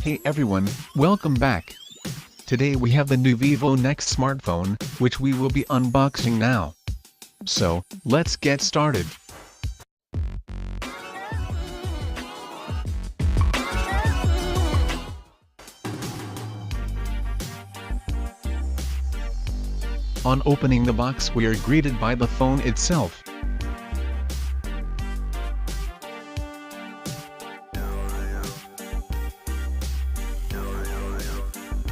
Hey everyone, welcome back. Today we have the new Vivo NEX smartphone, which we will be unboxing now. So, let's get started. On opening the box, we are greeted by the phone itself.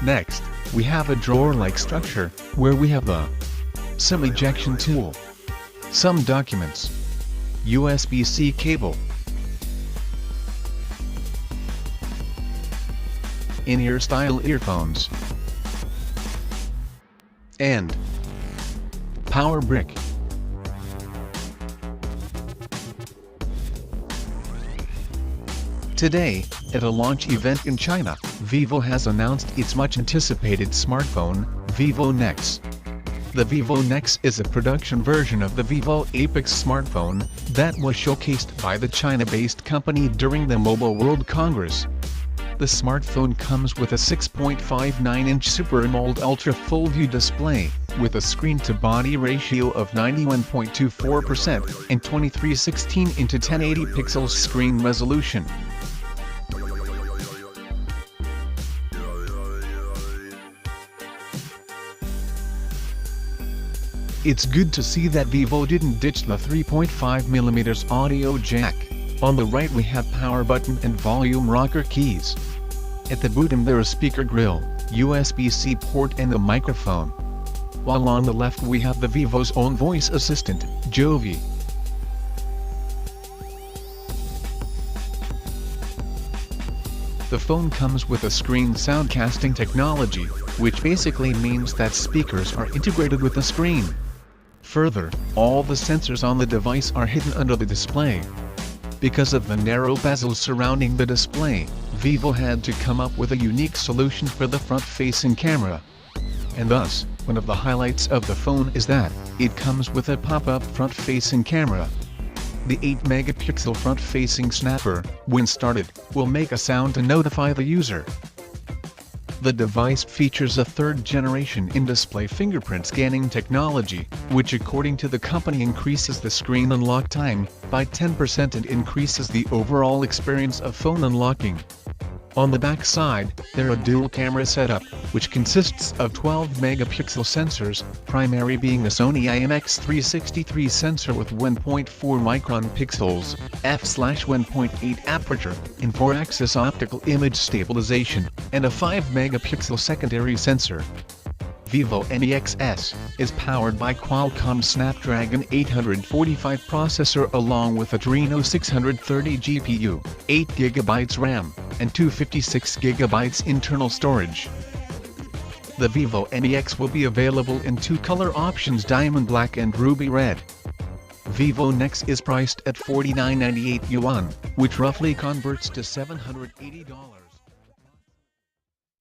Next, we have a drawer-like structure, where we have the SIM ejection tool, some documents, USB-C cable, in-ear style earphones, and power brick. Today, at a launch event in China, Vivo has announced its much-anticipated smartphone, Vivo NEX. The Vivo NEX is a production version of the Vivo Apex smartphone that was showcased by the China-based company during the Mobile World Congress. The smartphone comes with a 6.59-inch Super AMOLED Ultra Full View display, with a screen-to-body ratio of 91.24% and 2316x1080 pixels screen resolution. It's good to see that Vivo didn't ditch the 3.5mm audio jack. On the right we have power button and volume rocker keys. At the bottom there is speaker grill, USB-C port and a microphone. While on the left we have the Vivo's own voice assistant, Jovi. The phone comes with a screen soundcasting technology, which basically means that speakers are integrated with the screen. Further, all the sensors on the device are hidden under the display. Because of the narrow bezels surrounding the display, Vivo had to come up with a unique solution for the front-facing camera. And thus, one of the highlights of the phone is that it comes with a pop-up front-facing camera. The 8-megapixel front-facing snapper, when started, will make a sound to notify the user. The device features a third-generation in-display fingerprint scanning technology, which according to the company increases the screen unlock time by 10% and increases the overall experience of phone unlocking. On the back side, there are a dual camera setup, which consists of 12-megapixel sensors, primary being a Sony IMX363 sensor with 1.4 micron pixels, f/1.8 aperture, and 4-axis optical image stabilization, and a 5-megapixel secondary sensor. Vivo NEX S is powered by Qualcomm Snapdragon 845 processor along with Adreno 630 GPU, 8GB RAM, and 256GB internal storage. The Vivo NEX will be available in two color options: Diamond Black and Ruby Red. Vivo NEX is priced at 49.98 yuan, which roughly converts to $780.